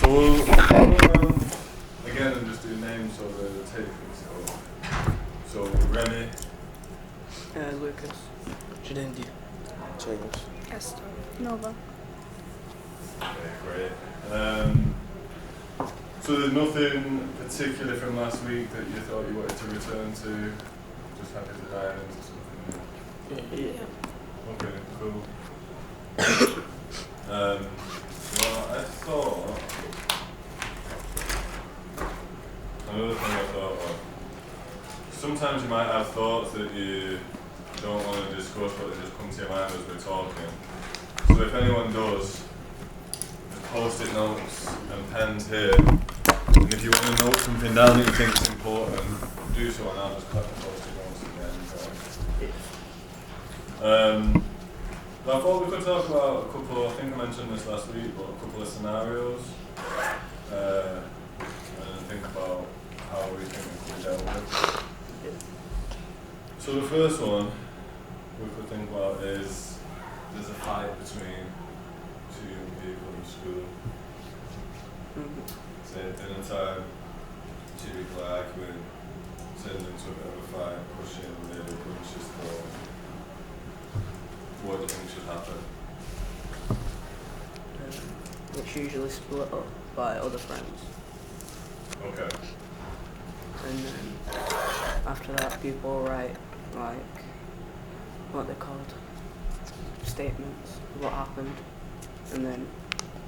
Again, I'm just doing names so the takers. So Remy. Lucas. Chidendi. James. Esther. Nova. Okay, great. So there's nothing particular from last week that you thought you wanted to return to? Just happy to dive into something new? Yeah. Okay, cool. Well, I thought another thing I thought of. Sometimes you might have thoughts that you don't want to discuss, but they just come to your mind as we're talking. So if anyone does, just post-it notes and pens here. And if you want to note something down that you think is important, do so, and I'll just cut the post-it notes again. But I thought we could talk about a couple, I think I mentioned this last week, but a couple of scenarios. And think about how we think it could be dealt with. So the first one we could think about is there's a fight between two young people in school. Say at dinner time, two people are arguing, turns into a bit of a fight, pushing, maybe punches thrown. What do you think should happen? It's usually split up by other friends. Okay. And then after that, people write, like, what they're called, statements, what happened, and then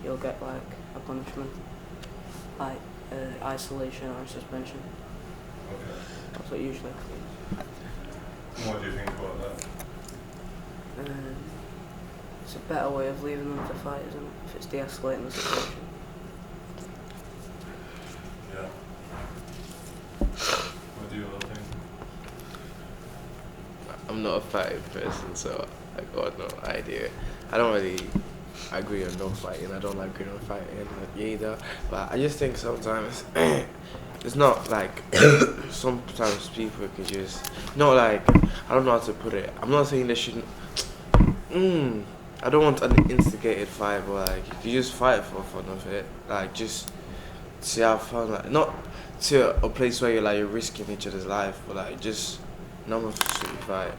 you'll get, like, a punishment, like isolation or suspension. Okay. That's what usually happens. What do you think about that? It's a better way of leaving them to fight, isn't it? If it's de-escalating the situation. Yeah. What do you all think? I'm not a fighting person, so I got no idea. I don't really agree on no fighting. I don't like agreeing on fighting either. But I just think sometimes it's not like sometimes people could just not like I don't know how to put it. I'm not saying they shouldn't. I don't want an instigated fight, but like you just fight for fun of it. Like just to have fun, like not to a place where you're risking each other's life, but like just normal street fight.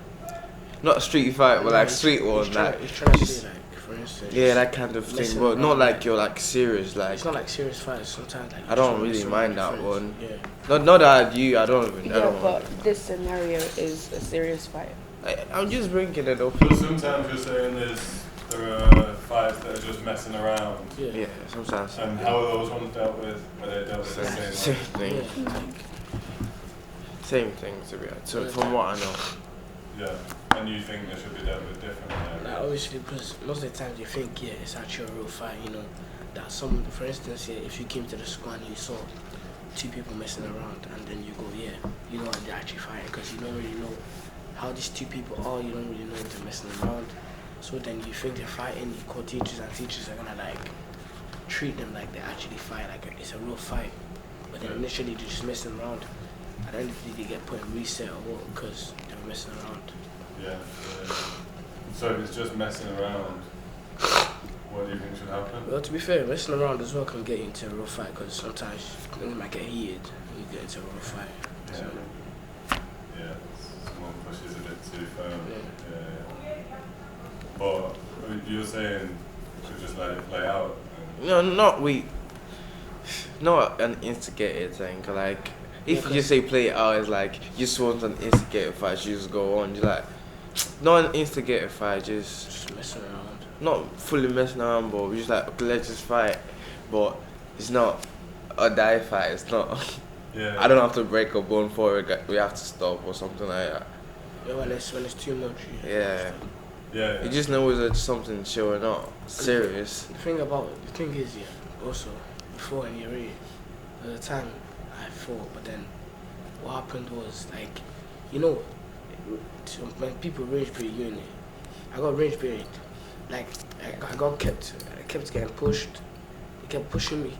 Not a street fight, but like street one, like just for instance. Yeah, that kind of thing, but not like you're like serious. Like it's not like serious fights. Sometimes like I don't really mind that one. Yeah. Not that I don't even. I Yeah, don't but this scenario is a serious fight. I'm just bringing it up. So sometimes you're saying there are fights that are just messing around. Yeah, sometimes. And how are those ones dealt with? Were they dealt with the Same same thing. Yeah. Same thing to be honest. So from what I know. Yeah. And you think they should be dealt with differently? Like obviously, because most of the times you think, yeah, it's actually a real fight, you know. That some, for instance, yeah, if you came to the school and you saw two people messing around, and then you go, yeah, you know what they're actually fighting, because you don't really know how these two people are. You don't really know if they're messing around. So then you think they're fighting. You call teachers, and teachers are gonna like treat them like they actually fight, like it's a real fight. But then initially they're just messing around. At the end of the day, they get put in reset or what because they were messing around. Yeah. So if it's just messing around, what do you think should happen? Well, to be fair, messing around as well can get you into a real fight because sometimes things might get heated and you get into a real fight. Yeah. So, Yeah. Someone pushes a bit too firm. Yeah. Yeah. But you're saying you should just let it play out. No, not an instigated thing. Like if you just say play it out, it's like you just want an instigated fight. You just go on. You're like not an instigated fight. just messing around. Not fully messing around, but we're just like okay, let's just fight. But it's not a die fight. It's not. Yeah. I don't have to break a bone for it. We have to stop or something like that. Yeah, when it's too much. Yeah. Yeah. You just know it's something chill and not serious. The thing is, yeah, also, before in Yuri, at the time I fought, but then what happened was, like, you know, when people rage bait you in it, I got rage baited. Like, I kept getting pushed. He kept pushing me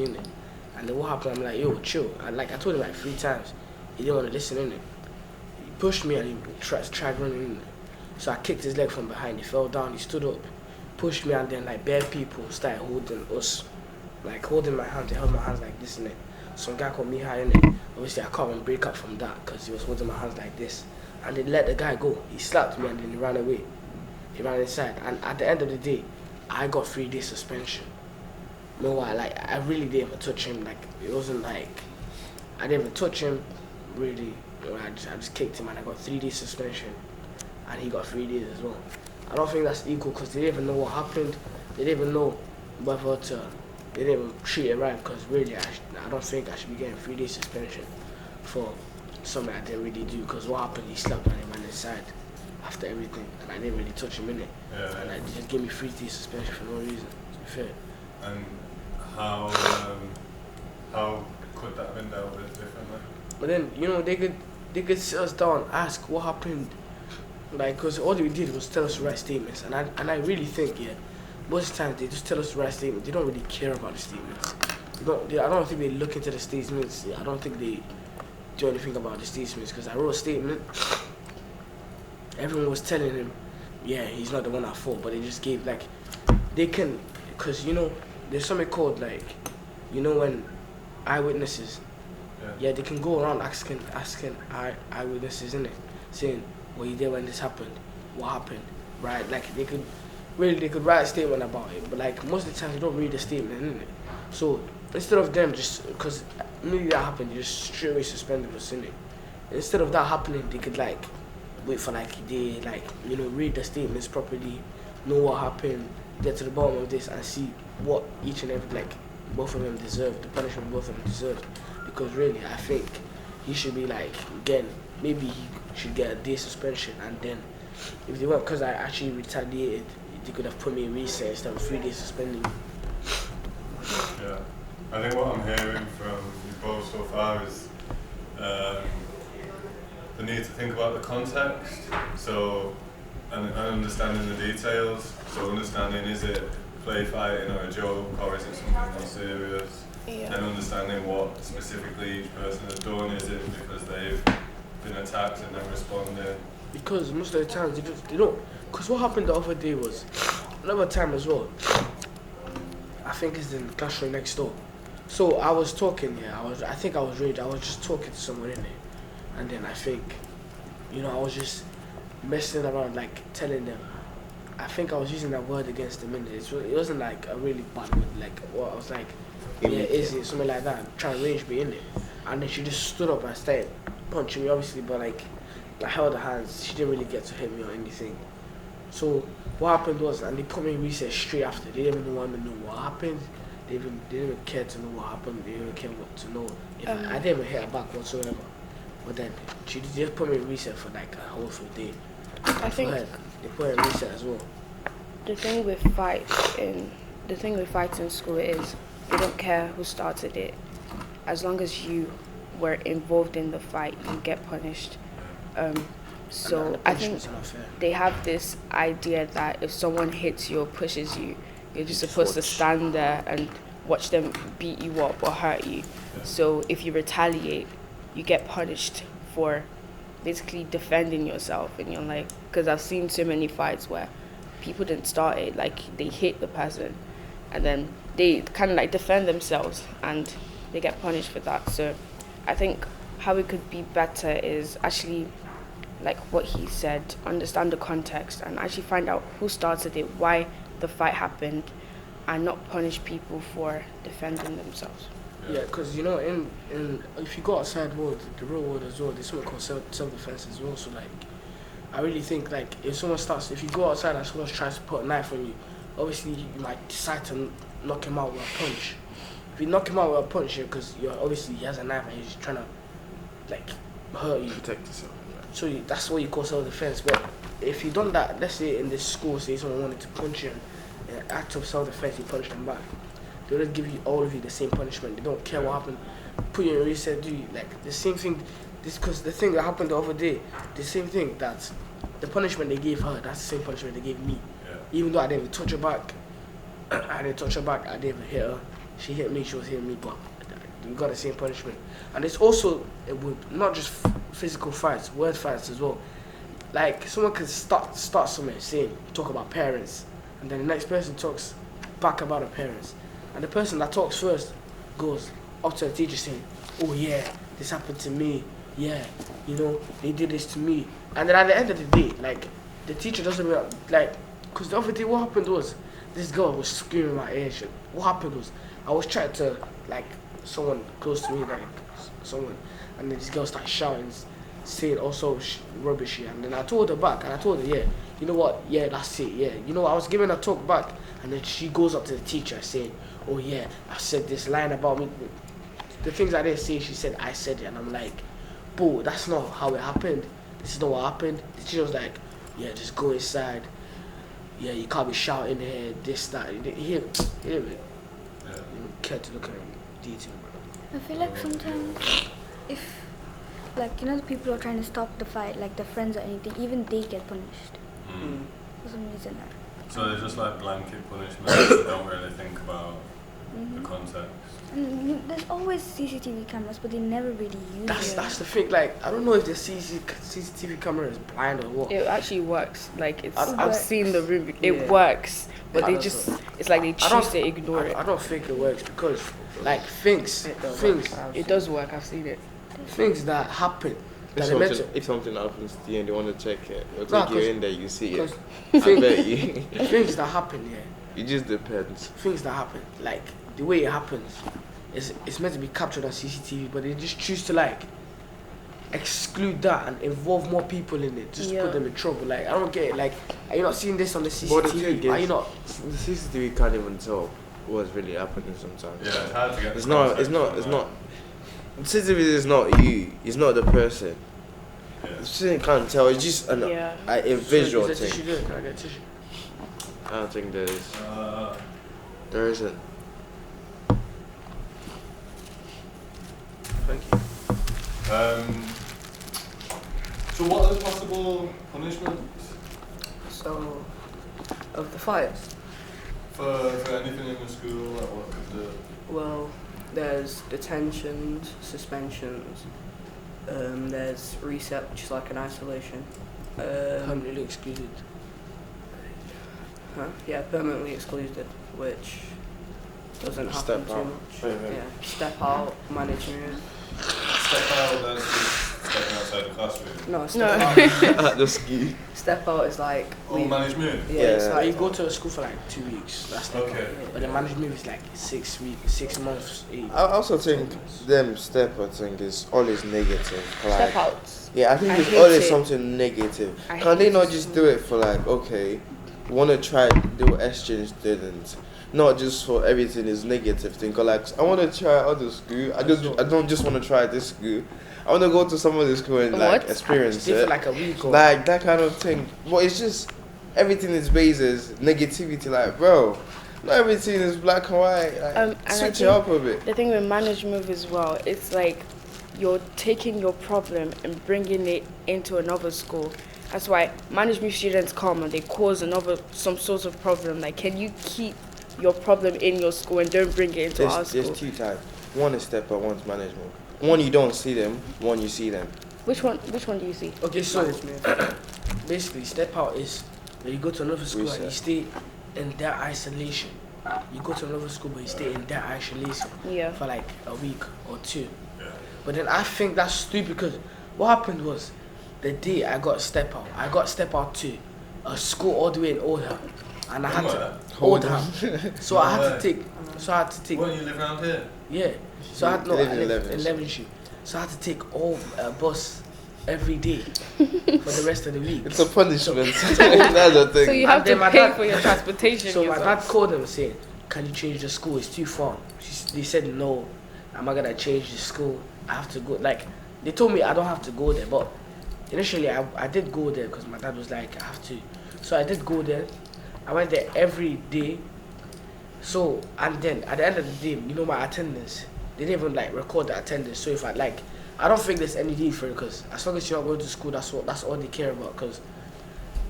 in it. And then what happened, I'm like, yo, chill. I told him like 3 times. He didn't want to listen in it. He pushed me and he tried running in it. So I kicked his leg from behind. He fell down. He stood up, pushed me, and then like bare people started holding us like holding my hand. They held my hands like this, innit? Some guy called me high, innit? Obviously, I can't even break up from that because he was holding my hands like this. And they let the guy go. He slapped me and then he ran away. He ran inside. And at the end of the day, I got 3 days suspension. You know why? Like, I really didn't even touch him. Like, it wasn't like, I didn't even touch him, really. You know, I just kicked him and I got 3 days suspension. And he got 3 days as well. I don't think that's equal because they didn't even know what happened. They didn't even know whether to, they didn't even treat it right because really, I don't think I should be getting 3 days suspension for something I didn't really do because what happened, he slapped me and he ran inside after everything and I didn't really touch him in it. Yeah, And they just gave me 3 days suspension for no reason, to be fair. And how could that have been dealt with differently? But then, you know, they could sit us down, ask what happened, like, because all they did was tell us to write statements, and I really think, yeah, most of the time they just tell us to write statements. They don't really care about the statements. I don't think they look into the statements. I don't think they do anything about the statements, because I wrote a statement. Everyone was telling him, yeah, he's not the one at fault, but they just gave, like, they can, because, you know, there's something called, like, you know, when eyewitnesses, yeah, they can go around asking eyewitnesses, innit? Saying, were you there when this happened? What happened? Right? Like, they could write a statement about it, but, like, most of the time they don't read the statement, innit? So, instead of them just, because immediately that happened, they just straight away suspended us, innit? Instead of that happening, they could, like, wait for, like, they, like, you know, read the statements properly, know what happened, get to the bottom of this, and see what each and every, like, both of them deserve, the punishment both of them deserve. Because really, I think he should be, like, again, maybe he should get a day suspension, and then if they weren't, because I actually retaliated, they could have put me in recess instead of 3 days suspending me. Yeah, I think what I'm hearing from you both so far is the need to think about the context, so and understanding the details. So understanding, is it play fighting or a joke, or is it something more serious? Yeah. And understanding what specifically each person has done. Is it because they've been attacked and then responded? Because most of the times they don't. Because what happened the other day was another time as well. I think it's in the classroom next door. So I was talking, yeah. I think I was raged. I was just talking to someone in there, and then I think, you know, I was just messing around, like telling them. I think I was using that word against them in there. It wasn't like a really bad word. Like, well, I was like, yeah, is it something like that? Trying to rage me in it, and then she just stood up and started punching me, obviously, but like I held her hands. She didn't really get to hit me or anything. So what happened was, and they put me in recess straight after. They didn't even want to know what happened. They didn't even care to know what happened. They didn't care what to know. If I didn't even hit her back whatsoever. But then she just put me in recess for like a whole full day. I think they put her in recess as well. the thing with fights in school is they don't care who started it. As long as you were involved in the fight, you get punished. So I think they have this idea that if someone hits you or pushes you, you're just supposed to stand there and watch them beat you up or hurt you. So if you retaliate, you get punished for basically defending yourself. And you're like, because I've seen so many fights where people didn't start it, like they hit the person and then they kind of like defend themselves and they get punished for that. So I think how it could be better is actually, like what he said, understand the context and actually find out who started it, why the fight happened, and not punish people for defending themselves. Yeah, because you know, in if you go outside world, the real world as well, there's something called self-defense as well. So like, I really think like if you go outside and someone tries to put a knife on you, obviously you might decide to knock him out with a punch. If you knock him out with a punch, because he has a knife and he's trying to like hurt you, Protect yourself. so that's what you call self-defense. But if you done that, let's say in this school, say someone wanted to punch you, in an act of self-defense, you punch them back. They'll just give you all of you the same punishment. They don't care what happened. Put you in reset, do you like the same thing? Because the thing that happened the other day, the same thing that the punishment they gave her, that's the same punishment they gave me. Yeah. Even though I didn't even touch her back, I didn't even hit her. She hit me, she was hitting me, but we got the same punishment. And it's also not just physical fights, word fights as well. Like someone could start something saying, talk about parents, and then the next person talks back about the parents, and the person that talks first goes up to the teacher saying, "Oh yeah, this happened to me. Yeah, they did this to me." And then at the end of the day, like, the teacher doesn't really, like, because the other day what happened was this girl was screaming in my ear. What happened was I was trying to, like, someone close to me, like someone, and then this girl started shouting, saying also rubbish, and then I told her back, and I told her, yeah, you know what, yeah, that's it, yeah, I was giving her talk back, and then she goes up to the teacher saying, "Oh yeah, I said this line about me." The things I didn't say, she said I said it, and I'm like, "Bro, that's not how it happened. This is not what happened." The teacher was like, "Yeah, just go inside. Yeah, you can't be shouting here, this, that." He didn't care to look at detail. I feel like sometimes if, like, the people who are trying to stop the fight, like the friends or anything, even they get punished for some reason. So they're just like blanket punishments that don't really think about the context. And there's always CCTV cameras, but they never really use it. That's the thing. Like, I don't know if the CCTV camera is blind or what. It actually works. Like, I've I- seen the room. Yeah. It works, but I they don't just, know. it's like they choose to ignore it. I don't think it works because, like, things It does work. I've seen it. things that happen If that are meant something, if something happens to you and they want to check it, they'll Nah, take you 'cause- in there, you see it. because I bet you. things that happen, yeah, It just depends. things that happen, like the way it happens, it's meant to be captured on CCTV, but they just choose to, like, exclude that and involve more people in it just to put them in trouble. Like, I don't get it. Like, are you not seeing this on the But the CCTV? thing Are you is, not? the CCTV can't even tell what's really happening sometimes. Yeah, it's hard to get. It's the not. context It's not. from It's that. not. CCTV is not you. It's not the person. Yeah. The person can't tell. It's just a visual Is there thing. tissue there? Can I get tissue? I don't think there is. Uh, There isn't. Thank you. So what are the possible punishments So, of the fights, for anything in the school? Like what could the well, there's detentions, suspensions, there's reset, which is like an isolation. Permanently excluded. Yeah, permanently excluded, which doesn't happen Step too out. much. Yeah. Yeah, step out, management. step out? That's just stepping outside the classroom. No, step out. At the ski. Step out is like Oh, management. Yeah, Yeah, it's like, like you go to a school for like 2 weeks. That's the Okay. But the management is like 6 weeks, 6 months. 8. I also think them step out thing is always negative. Like, Step outs. yeah, I think I it's hate always it. something negative. I Can they hate not it. just do it for, like, okay, want to try do exchange students, not just for everything is negative thing. 'Cause, like, I want to try other school. I don't just want to try this school. I want to go to some other school and, like, What? experience Stay for it. like a week or Like that kind of thing. But it's just everything is based as negativity. Like, bro, not everything is black and white. Like, And I switch it think up a bit. the thing with management as well, it's like you're taking your problem and bringing it into another school. That's why management students come and they cause some sort of problem. Like, can you keep your problem in your school and don't bring it into our school? There's two types. One is step up, one's management. One you don't see them, one you see them. Which one do you see? Okay, so management. basically, step out is when you go to another school and you Reset. stay in their isolation. You go to another school, but you stay in their isolation Yeah. for like a week or 2. Yeah. But then I think that's stupid because what happened was the day I got step out to a school all the way in Oldham, and I had to Oldham. So I had to take. What, you live around here? Yeah. So I had You live in I live 11, in so- 11 Street. So I had to take all bus every day for the rest of the week. It's a punishment. That's the thing. So you And have then to my pay dad- for your transportation. So my yourself. dad called them saying, "Can you change the school? It's too far." They said, "No, I'm not gonna change the school. I have to go." Like, they told me I don't have to go there, but initially I did go there because my dad was like, "I have to." So I did go there. I went there every day. So, and then at the end of the day, my attendance, they didn't even like record the attendance. So if I I don't think there's any need for it because as long as you're not going to school, that's all they care about. Because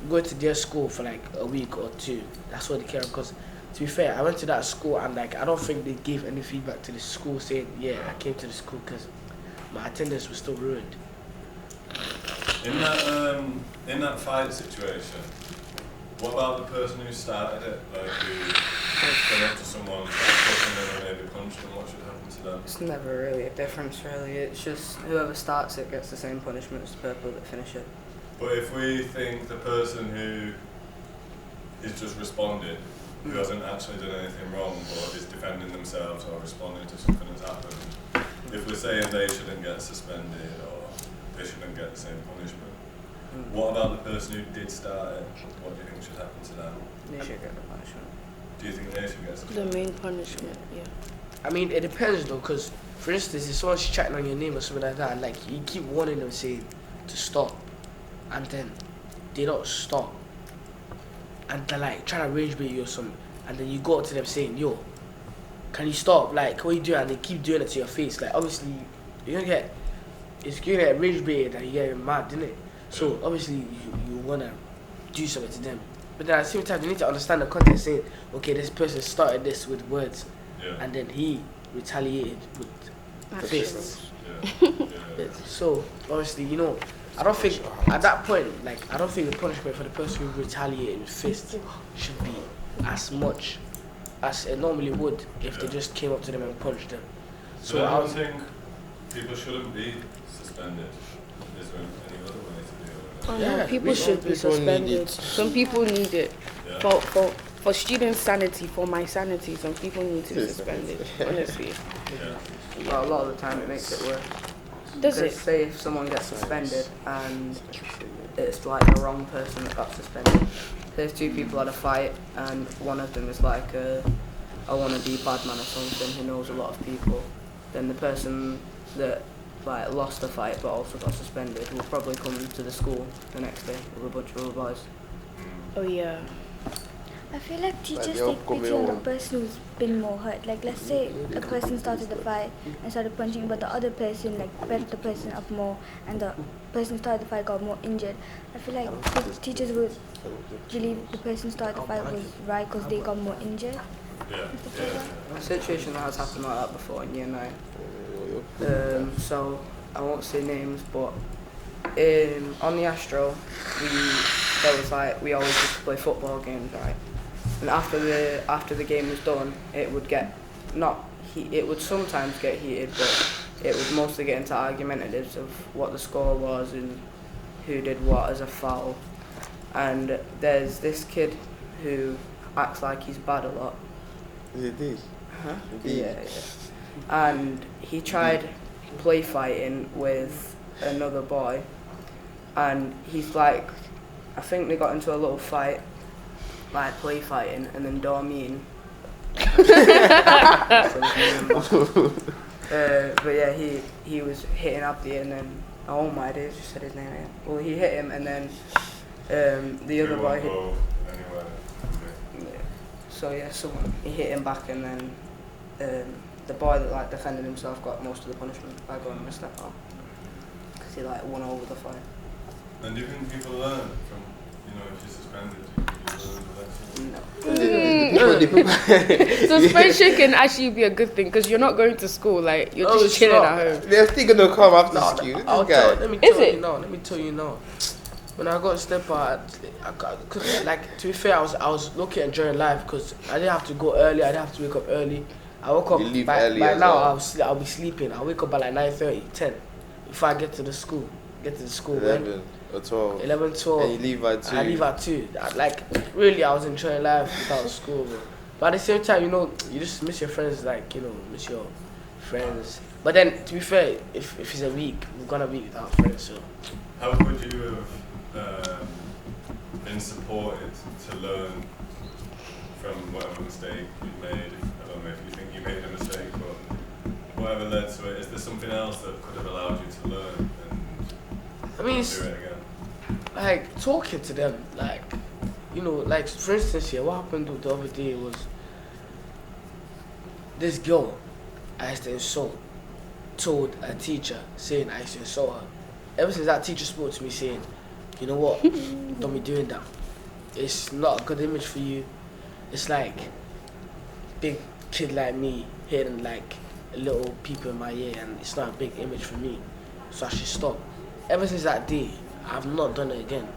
go to their school for like a week or 2, that's what they care about. Because to be fair, I went to that school and like I don't think they gave any feedback to the school saying, yeah, I came to the school because my attendance was still ruined. In that fight situation, What about the person who started it? Like who went up to someone, pushing them and maybe punched them? What should happen to them? It's never really a difference, really. It's just whoever starts it gets the same punishment as the people that finish it. But if we think the person who is just responded, who hasn't actually done anything wrong but is defending themselves or responding to something that's happened, if we're saying they shouldn't get suspended or they shouldn't get the same punishment, what about the person who did start it? What do you think should happen to them? They should get the punishment. Do you think they should get The suspended? main punishment, yeah. I mean, it depends though, because for instance, if someone's chatting on your name or something like that, and like you keep warning them, saying to stop, and then they don't stop, and they're like trying to rage bait you or something, and then you go up to them saying, "Yo, can you stop? Like, what are you doing?" And they keep doing it to your face. Like, obviously, you're gonna get rage baited and you get mad, innit? So obviously, you wanna do something to them, but then at the same time, you need to understand the context. Saying, okay, this person started this with words, Yeah. and then he retaliated with fists. Yeah. Yeah. So obviously, you know, I don't think at that point, like, I don't think the punishment for the person who retaliated with fists should be as much as it normally would if they Yeah. just came up to them and punched them. So So I I don't was, think people shouldn't be suspended. Is there any other way to deal with it? Oh Yeah, no, people we- should be people need suspended. it. Some people need it. Yeah. For student sanity, for my sanity, some people need to be suspended. Honestly. Yeah. Well, a lot of the time it makes it worse. Does Because it? say if someone gets suspended and it's like the wrong person that got suspended. There's two people at a fight and one of them is like a wannabe bad man or something who knows a lot of people. Then the person that like lost the fight but also got suspended will probably come to the school the next day with a bunch of other boys. Oh yeah. I feel like teachers the take upcoming pity on the one. person who's been more hurt. Like, let's say a person started the fight and started punching, but the other person like bent the person up more, and the person who started the fight got more injured. I feel like the teachers would believe the person who started the fight was right because they got more injured. Yeah. A situation that has happened like that before in year 9. So I won't say names, but on the Astro, we always used to play football games, right? And after the game was done, it would sometimes get heated, but it would mostly get into argumentatives of what the score was and who did what as a foul. And there's this kid who acts like he's bad a lot. Is it this? Huh? Indeed. Yeah. And he tried play fighting with another boy, and he's like, I think they got into a little fight, like play fighting, and then Dormeen. But yeah, he was hitting Abdi, and then oh my days, just said his name again. Well, he hit him, and then the other boy hit. Anywhere. Yeah. So yeah, he hit him back, and then the boy that like defended himself got most of the punishment by going on a step out because he like won over the fight. And do you think people learn from, if you're suspended, you learn the lesson? No. Suspension can actually be a good thing because you're not going to school. Like you're No, just it's chilling not. at home. They're still gonna come after No, school. This I'll guy. let me Is tell it? you now. Let me tell you now. When I got a step out, cause like to be fair, I was looking at during life because I didn't have to go early. I didn't have to wake up early. I woke up You leave by early by as now. well. I'll be sleeping. I wake up by like 9:30, 10. Before I get to the school, when 11 or 12. 11, 12. And you leave at 2. I leave at 2. Like really, I was enjoying life without school. But at the same time, you just miss your friends. Like miss your friends. But then to be fair, if it's a week, we're gonna be without friends. So. How could you have been supported to learn from whatever mistake you made? I don't know if you think you made a mistake, but whatever led to it, is there something else that could have allowed you to learn and I mean, not it's do it again? like talking to them, like like for instance, here, what happened the other day was this girl I used to insult told a teacher saying I used to insult her. Ever since that teacher spoke to me saying, you know what, don't be doing that. It's not a good image for you. It's like big kid like me hitting like little people in my ear, and it's not a big image for me. So I should stop. Ever since that day, I've not done it again.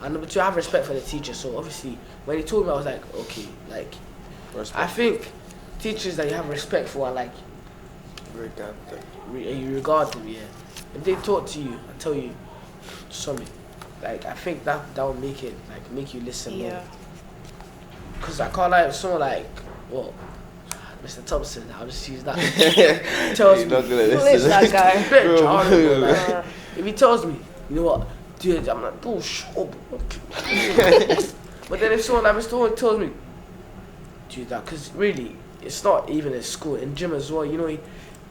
And number two, I have respect for the teacher. So obviously, when he told me, I was like, okay, like, Respect. I think teachers that you have respect for are like, you regard them, yeah. If they talk to you and tell you something, like, I think that will make it, like, make you listen more. Because I can't lie, someone like, well, Mr. Thompson, I'll just use that. Tells me, not gonna listen. That guy. Bro, like, if he tells me, you know what, dude, I'm like, oh, shut up. But then if someone like Mr. Horn tells me, dude, that, because really, it's not even in school, in gym as well, you know,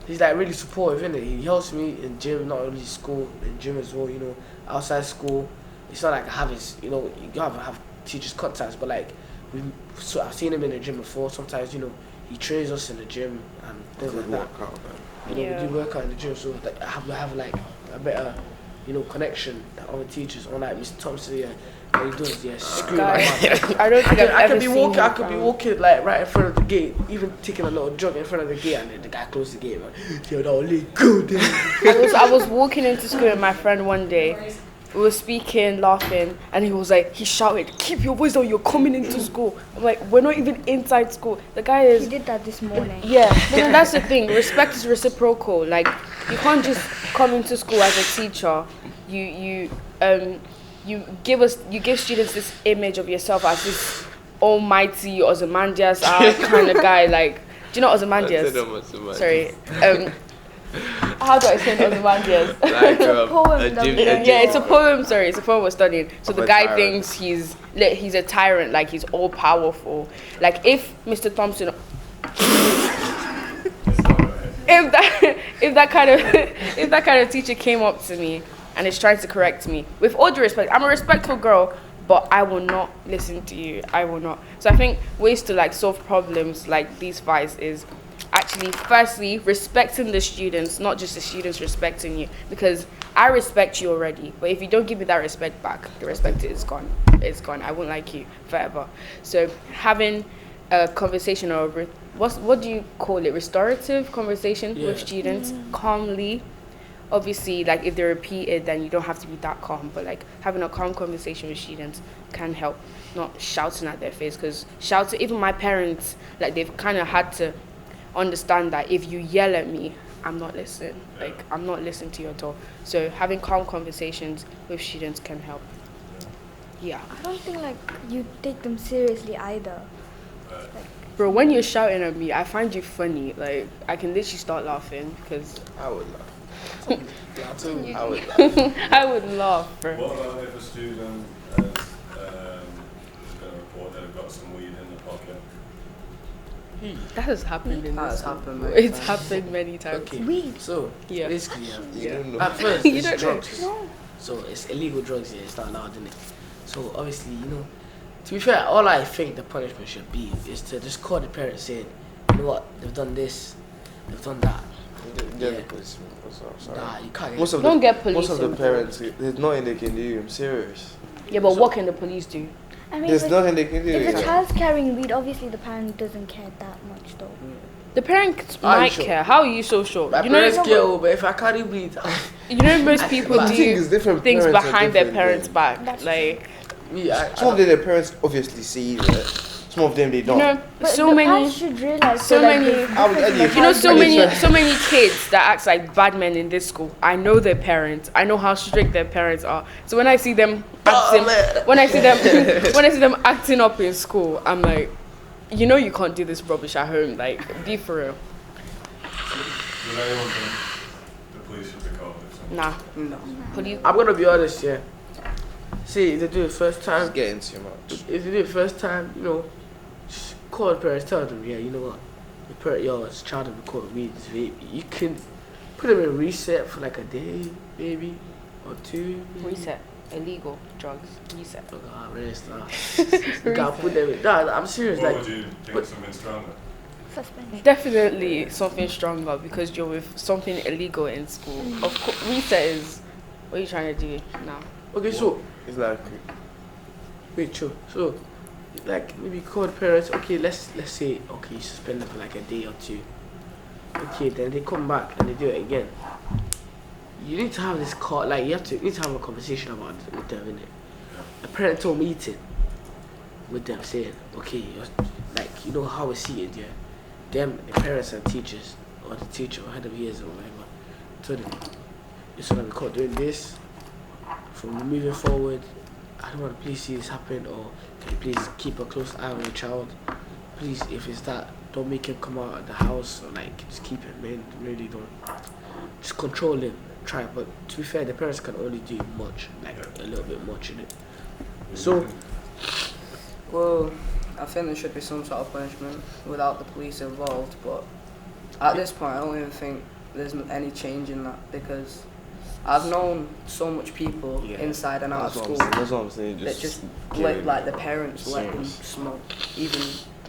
he's like really supportive, innit? He helps me in gym, not only school, in gym as well, you know, outside school. It's not like I have his, you know, you have teachers' contacts, but like, I've seen him in the gym before. Sometimes, you know, he trains us in the gym and things like that. You know, we do work out in the gym, so like, I have like a better, you know, connection than other teachers. Unlike Mr. Thompson, yeah, what he does, yeah, screw my man. I don't think I could be walking like right in front of the gate, even taking a little jog in front of the gate, and then the guy closed the gate. Like, yo, that only good. I was walking into school with my friend one day. We were speaking, laughing, and he shouted, "Keep your voice down, you're coming into school." I'm like, we're not even inside school. The guy is... He did that this morning. Yeah, but then that's the thing. Respect is reciprocal. Like, you can't just come into school as a teacher. You give students this image of yourself as this almighty Ozymandias kind of guy. Like, do you know Ozymandias? Sorry. How do I say Ozymandias? Like, Yeah, it's a poem. Sorry, it's a poem we're studying. So the guy thinks he's a tyrant, like he's all powerful. Like if Mr. Thompson, if that kind of teacher came up to me and is trying to correct me, with all due respect, I'm a respectful girl, but I will not listen to you. I will not. So I think ways to like solve problems like these fights is actually, firstly, respecting the students, not just the students respecting you. Because I respect you already, but if you don't give me that respect back, the respect is gone. It's gone. I won't like you forever. So having a conversation, or what do you call it? Restorative conversation with students, calmly. Obviously, like if they repeat it, then you don't have to be that calm. But like having a calm conversation with students can help. Not shouting at their face, because shouting, even my parents, like they've kind of had to understand that if you yell at me, I'm not listening. Like, I'm not listening to you at all. So having calm conversations with students can help. Yeah. I don't think like you take them seriously either. Bro, when you're shouting at me, I find you funny. Like, I can literally start laughing because I would laugh. I would laugh. I would laugh, bro. What about if a student has got a report that they've got some weed in the pocket? That has happened in That this has school. happened many It's times. happened many times. Okay, Weed. so Yeah. basically, You don't know. at first You it's don't know. drugs. So it's illegal drugs, yeah, it's not allowed, isn't it? So obviously, you know, to be fair, all I think the punishment should be is to just call the parents saying, you know what, they've done this, they've done that. Yeah. Yeah. Sorry. Nah, you can't. Most of Don't the get police most of the involved. parents, there's nothing they can do. I'm serious. Yeah, but what can the police do? I mean, There's but nothing they can do. if the Yeah. child's carrying weed, obviously the parent doesn't care that much though. The parents Are you might sure? care. How are you so sure? My You know, parents care, but if I can't bleed, you know, most people But the thing is, do different things parents are behind their different, parents' though. back. That's Like, me, Some of them, their parents obviously see it. Some of them they you don't. know, But so the many. parents should realize so like, many- the I would- difference in you the You know, child so I many, just- so many kids that act like bad men in this school. I know their parents. I know how strict their parents are. So when I see them acting, when I see them acting up in school, I'm like, you know, you can't do this rubbish at home. Like, be for real. Does anyone think the police should be called if something? Nah, No. police. I'm gonna be honest, yeah. See, if they do it first time, It's getting too much. if they do it first time, you know, just call the parents, tell them, yeah, you know what, your child will be caught with weed, this vape. You can put them in reset for like a day, maybe, or two. Maybe. Reset. Illegal drugs. Reset. Oh God, rest. You gotta put them in. Nah, I'm serious. What Like, would you think but- something stronger? suspension. Definitely something stronger because you're with something illegal in school. Of course, reset is. What are you trying to do now? okay, so It's like wait, sure. So, like maybe call the parents. Okay, let's say okay, you suspend them for like a day or two. Okay, then they come back and they do it again. You need to have this call. Like you need to have a conversation about it with them, innit? a parental meeting with them saying, okay, like, you know how we're seated, yeah? Them, the parents and teachers, or the teacher or head of years or whatever, told them, it's gonna be caught doing this from moving forward. I don't want to please see this happen, or can you please keep a close eye on your child? Please, if it's that, don't make him come out of the house, or like, just keep him in, really don't. Just control him, try, but to be fair, the parents can only do much, like a little bit much in it. So, Well, I think there should be some sort of punishment without the police involved, but at this point I don't even think there's any change in that, because I've known so much people inside and out of school That's what I'm saying. that just give it like the parents let them serious. smoke,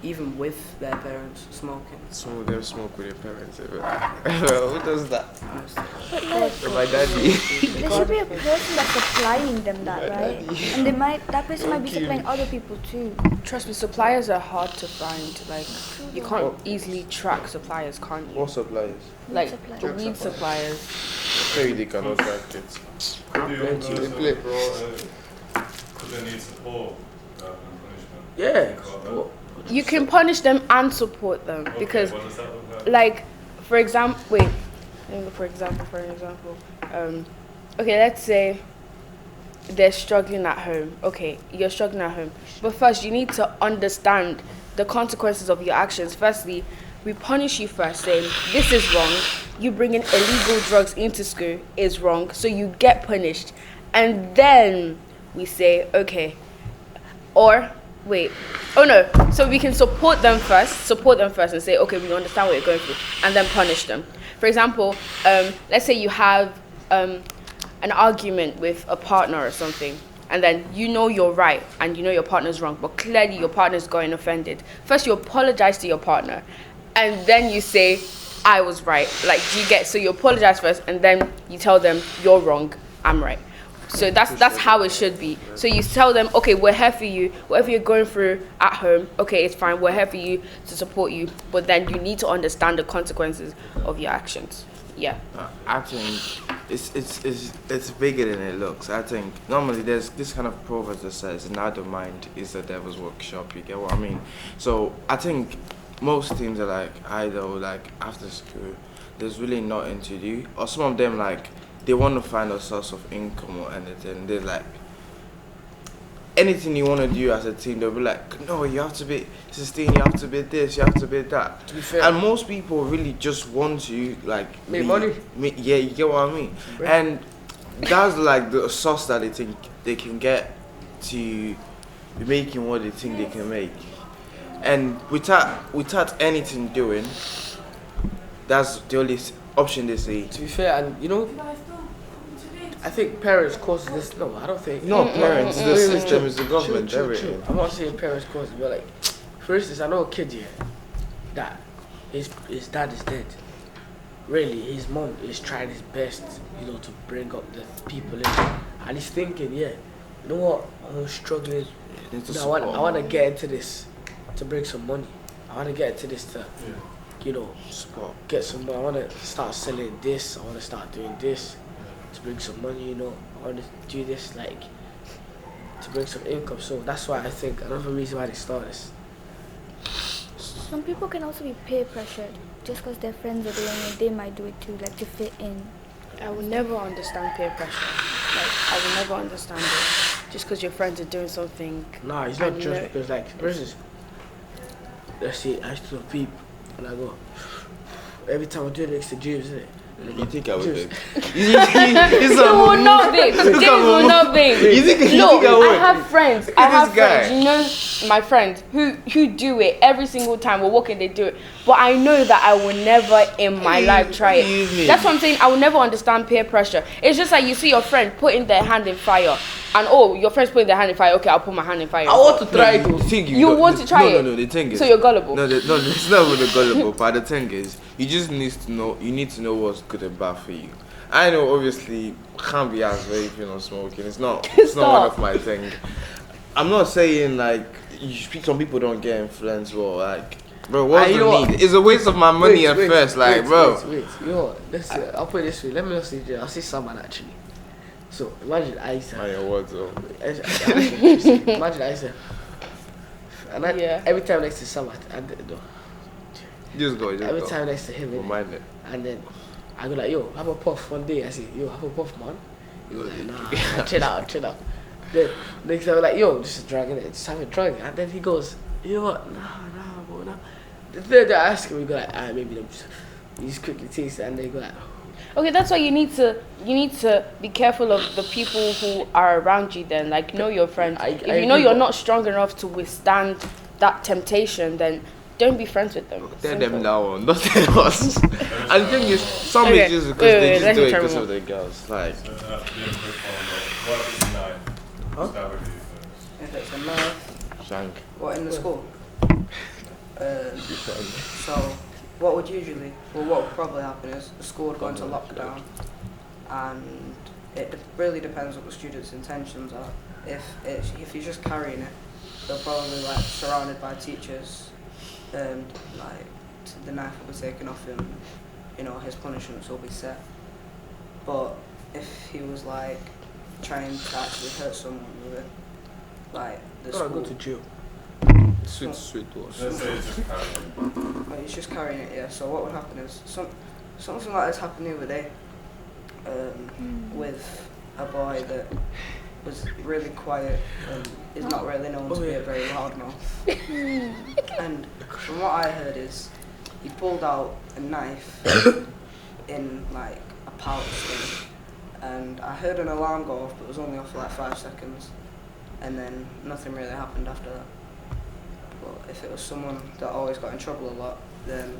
even with their parents smoking. Some of them smoke with their parents. Who does that? Honestly. But like, My daddy. there should be a person that's supplying them that, right? And that person might be supplying other people too. Trust me, suppliers are hard to find. Like, you can't easily track suppliers, can't you? What suppliers? Like, suppliers? the weed suppliers. Maybe they cannot track it. Could the young Plenty. person Play. be brought, could they need support and punishment? yeah. Well, You can punish them and support them Okay, because, what does that look like? like, for example, wait. Let me look for an example. Okay, let's say they're struggling at home. Okay, you're struggling at home. But first, you need to understand the consequences of your actions. Firstly, we punish you first, saying, this is wrong. You bringing illegal drugs into school is wrong. So you get punished. And then we say, okay, or wait. Oh no. So we can support them first and say, okay, we understand what you're going through, and then punish them. For example, let's say you have an argument with a partner or something, and then you know you're right and you know your partner's wrong, but clearly your partner's going offended. First, you apologize to your partner, and then you say, I was right. Like, do you get? So you apologize first, and then you tell them you're wrong, I'm right. So that's how it should be. So you tell them, okay, we're here for you. Whatever you're going through at home, okay, it's fine. We're here for you to support you. But then you need to understand the consequences of your actions. Yeah. I think it's bigger than it looks. I think normally there's this kind of proverb that says, "An idle mind is the devil's workshop." You get what I mean? So I think most things are like idle, like after school. There's really nothing to do, or some of them like they want to find a source of income or anything. They're like, anything you want to do as a teen, they'll be like, no, you have to be 16, you have to be this, you have to be that. To be fair, And most people really just want to like make money. Yeah, you get what I mean. Right. And that's like the source that they think they can get to be making what they think they can make. And without anything doing, that's the only option they see. To be fair, and you know, I think parents cause this. No, I don't think. No, parents, the Wait, system chill, is the government, chill. everything. I'm not saying parents cause it, but like, for instance, I know a kid here that his dad is dead. Really, his mom is trying his best, you know, to bring up the people in, and he's thinking, yeah, you know what, I'm struggling. I want to get into this to bring some money. I want to get into this to, you know, get some money. I want to start selling this. I want to start doing this to bring some money, you know. I want to do this, like, to bring some income. So that's why I think another reason why they start this. Some people can also be peer pressured. Just because their friends are doing it, they might do it too, like to fit in. I will never understand peer pressure. Like, I will never understand it. Just because your friends are doing something. Nah, it's not I just know- because, like, for instance, let's see, I used to peep and I go, every time I do it next to James, isn't it? You think I would James. think? James will not be. James will not be. You think I No, would? I have friends. Look I at have this guy. friends. You know, my friends who do it every single time we're walking. They do it, but I know that I will never in my life try it. That's what I'm saying. I will never understand peer pressure. It's just like you see your friend putting their hand in fire, and oh, your friend's putting their hand in fire. Okay, I'll put my hand in fire. I want to try it. You want to try it? No, the thing is. So you're gullible. No, it's not really gullible. But the thing is, you just need to know. You need to know what's good and bad for you. I know, obviously, can't be as vaping or smoking. It's not one of my things. I'm not saying like some people don't get influenced or like, bro. What's you know the what? need? It's a waste of my money at first, like, bro. Wait. You know what? Let's see. I'll put it this way. Let me not see. I'll see someone actually. So imagine I used to. Man, your words though. Imagine I used to. And every time next to someone, Just go. every time next to him, Remind it. and then I go like, yo, have a puff one day. I say, yo, have a puff, man. He goes like, nah, chill out. Then next time I'm like, yo, just dragging it, just have a drag. And then he goes, you know what? Nah, bro, nah. The third day I ask him, we go like, maybe them you just quickly taste it, and they go like, Okay, that's why you need to be careful of the people who are around you. Then, like, know your friends. If you know you're not strong enough to withstand that temptation, then don't be friends with them. Tell Simple. them that one, not tell us. And the thing is, some Okay, is just because wait, they let just do me it try because one of the girls. Like, So that's the quick one. What is knife? Huh? Start with you first. If it's a knife, shank. what in the school? So, what would probably happen is the school would go into lockdown, and it really depends what the student's intentions are. If he's just carrying it, they're probably like surrounded by teachers, and like the knife will be taken off him. You know, his punishments will be set. But if he was like trying to actually hurt someone with it, like the gotta school. go to jail. Sweet wash. Let's say it's just carrying. But he's just carrying it, yeah. So what would happen is something like this happened the other day with a boy that was really quiet and is not really known to be a very loud mouth. And from what I heard is he pulled out a knife in like a pouch thing, and I heard an alarm go off, but it was only off for like 5 seconds, and then nothing really happened after that. But if it was someone that always got in trouble a lot, then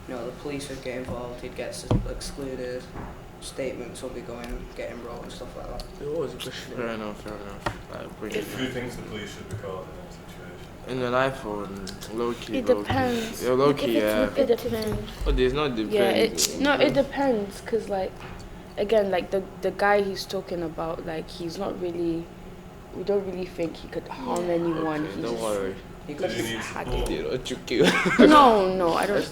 you know the police would get involved. He'd get excluded. Statements will be getting wrote and stuff like that. It was a question. Fair enough. Like, bring it Who thinks the police should be called in that situation? in an iPhone, low key. It depends. Yeah, low key, yeah. It depends. But there's not depends. Yeah, it depends, cause like, again, like the guy he's talking about, like he's not really. We don't really think he could harm anyone. Okay, He don't just- worry. He Did could you need just to hack pull? it. You know, chook you. No, I don't.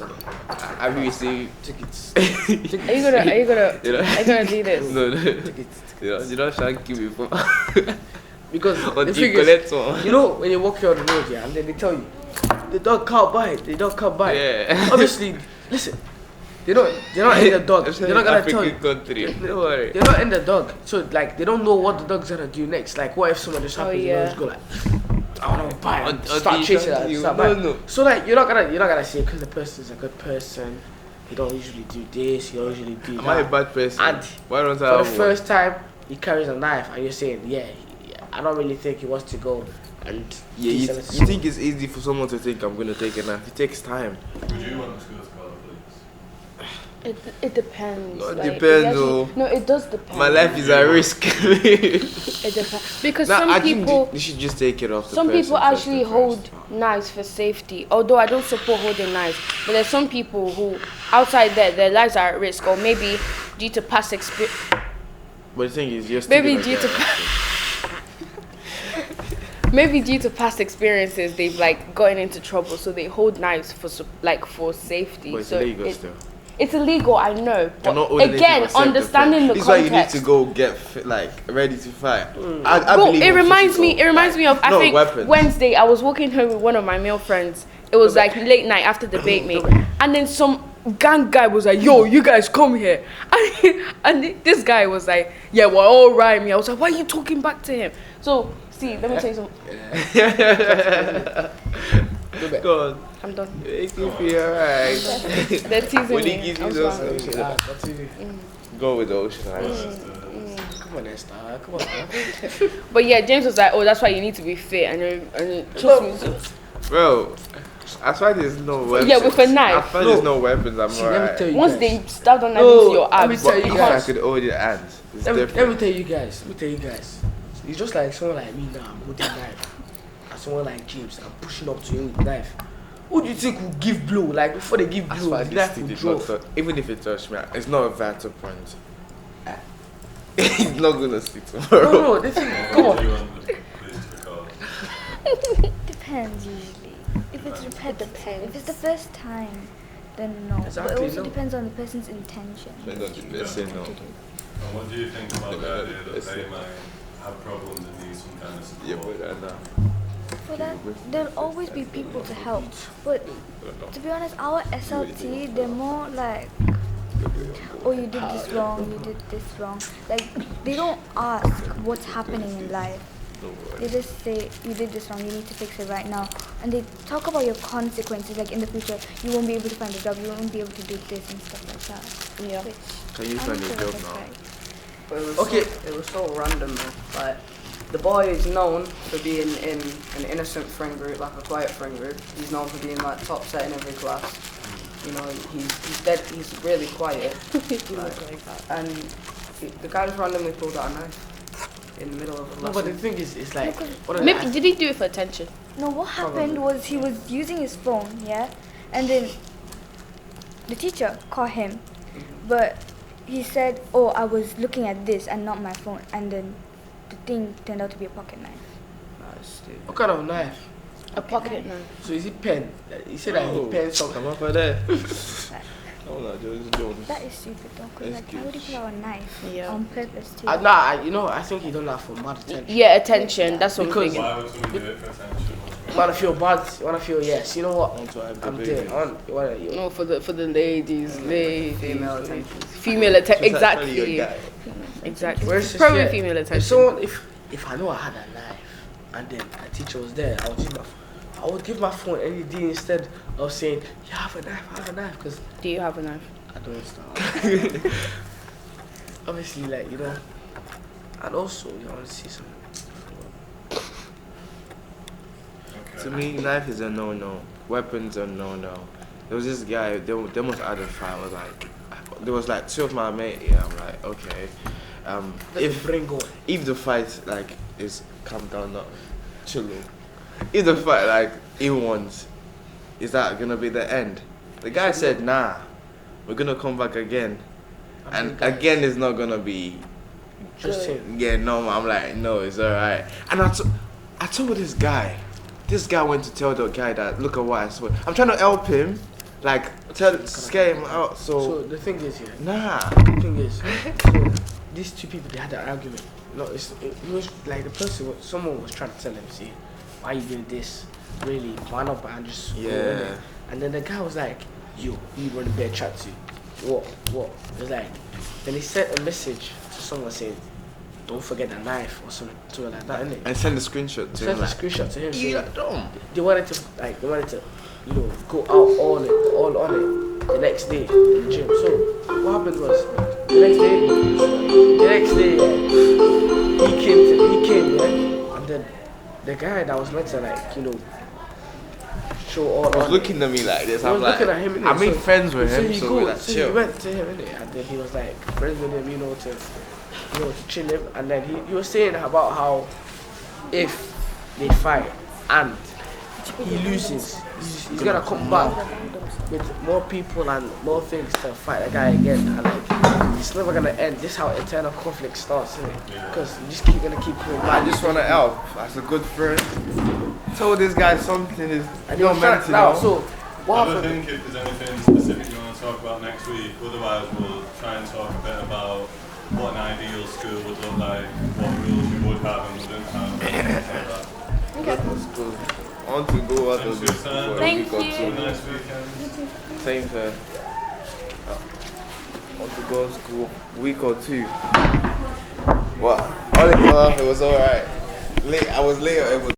Have you seen tickets? Are you gonna You know? do this? No. You know, shank you before. Because Or the do you thing is, collect one? you know when you walk here on the road, yeah, and then they tell you the dog can't bite. The dog can't bite. Yeah. Obviously, listen, they're not in the dog. They're not gonna tell you. Country. Don't worry. They're not in the dog, so like they don't know what the dog's gonna do next. Like, what if someone just happens yeah. to just go like, I don't know, bite, and Or start they chasing shank it, you. start No, biting. no. So like you're not gonna say because the person's a good person. He don't usually do this. He don't usually do Am I a that. bad person? And Why don't I For have the one? first time, he carries a knife, and you're saying, I don't really think he wants to go. And Yeah, do you something. you think it's easy for someone to think I'm gonna take a knife? It takes time. Would you want the school to call the police? It depends. No, it like, depends, actually- though. No, it does depend. My life is at risk. It depends because Nah, I some think people. you should just take it off. Some people actually hold knives for safety, although I don't support holding knives. But there's some people who, outside there, their lives are at risk, or maybe due to past experience. But the thing is, you're Maybe still due to maybe due to past experiences, they've like gotten into trouble, so they hold knives for for safety. But it's so illegal still. it's illegal, I know. You're But not holding again, it for understanding the This is why you context. need to go get ready to fight. I Well, believe it in reminds me. physical, It reminds like, me of. I no think weapons. Wednesday I was walking home with one of my male friends. It was like late night after the debate mate, and then some gang guy was like, "Yo, you guys come here," and this guy was like, "Yeah, we're all right." Me, I was like, "Why are you talking back to him?" So see, let me tell you something. Go on. I'm done. You make me feel alright. They're teasing When he me. gives I'm you those sorry. things, Ah, that's easy. go with the ocean eyes. Come on, Esther. Come on. Man. But yeah, James was like, "Oh, that's why you need to be fit," and trust me. Bro, as far as there's no weapons. Yeah, with a knife. As far as there's no weapons, I'm See, let me alright. tell you Once guys. they stab the knife No, into your let me abs, tell But you if guys. I could hold your hands, it's Let me different. tell you guys. It's just like someone like me now. I'm holding a knife. And someone like James, I'm pushing up to him with a knife. Who do you think will give blow? Like before they give As blow, far the as this knife thing will did not drop. touch, even if it touched me, it's not a vital point. It's not gonna stick tomorrow. No, the thing. Come What on. do you want the police to be called? Depends usually. If it's repetitive, if it's the first time, then no. But Exactly, it also no. depends on the person's intention. And what do you think about the idea that they might have problems and need some kind of support? For that, there'll always be people to help. But to be honest, our SLT, they're more like, oh, you did this wrong, you did this wrong. Like, they don't ask what's happening in life. They just say, you did this wrong, you need to fix it right now. And they talk about your consequences, like in the future, you won't be able to find a job, you won't be able to do this and stuff like that. Yeah. Which Can you I find don't a feel job like that's now? right. But it was Okay. it was so random though. Like, the boy is known for being in an innocent friend group, like a quiet friend group. He's known for being like top set in every class. You know, he's dead. He's really quiet. And the guy just randomly pulled out a knife in the middle of a No, lesson. but the thing is, it's like, Because what are Maybe the did he do it for attention? No, what happened Probably. was he was using his phone, yeah? And then the teacher caught him, but he said, oh, I was looking at this and not my phone. And then the thing turned out to be a pocket knife. That's stupid. what kind of knife? A pocket knife. So is it pen? He said that he pen something. Come up for that. That is stupid though, because like, why would you pull out a knife Yeah. on purpose too? I think he done that for mad attention. Yeah, attention. That's what I'm Because- thinking. Why would someone do it for attention? Wanna feel bad? Wanna feel yes? You know what? I'm baby. doing. No, for the ladies, Female attention. female attention. Exactly. Exactly. Where's the Probably shit? female If attention. someone, if I know I had a knife, and then a teacher was there, I would give my phone any day instead of saying, "You have a knife, I have a knife," because Do you have a knife? I don't start. Obviously, like, you know, and also you want to see something. To me, knife is a no-no. Weapons are no-no. There was this guy, they must add a fire. I was like, there was like two of my mates. Yeah, I'm like, okay. If brain going. If the fight like is calm down, not chill. If the fight like he wants, is that gonna be the end? The guy said, nah, we're gonna come back again, and again it's not gonna be. Just saying. Yeah, no, I'm like, no, it's alright. And I told this guy went to tell the guy that, look at what I saw. I'm trying to help him, like, scare him out, So the thing is, yeah. nah. The thing is, so these two people, they had an argument. No, it was like the person, someone was trying to tell him, see, why you doing this? Really, why not? And just go in Yeah. there. And then the guy was like, yo, you want to better chat to? What? It was like, then he sent a message to someone saying, don't forget the knife or something like that, innit? And send a screenshot to Sent him, a like, screenshot to him. saying you're that dumb. they wanted to, you know, go out all on it the next day in the gym. So what happened was the next day, he came, yeah, and then the guy that was meant to, like, you know, show all He was on looking at me like this. I I'm was like, looking at him, innit? I made So- friends with him, he so goes, we're like, so chill. he went to him, innit? And then he was like friends with him, to chill him. And then he was saying about how if they fight and he loses, he's gonna come back with more people and more things to fight the guy again. And like, it's never gonna end. This is how internal conflict starts, isn't it? Because you just gonna keep going I back. just want to help. As a good friend, told this guy something is And you're he was meant to now, know. so what I would happened? think if there's anything specific you want to talk about next week, otherwise we'll try and talk a bit about what an ideal school would look like, what rules you would have and wouldn't have, and things like that. That's good. I want to go out Thanks of for this your time. for a Thank week or you. Have a two. nice weekend. Same here. I want to go to school week or two. What? All in all, it was alright. I was late.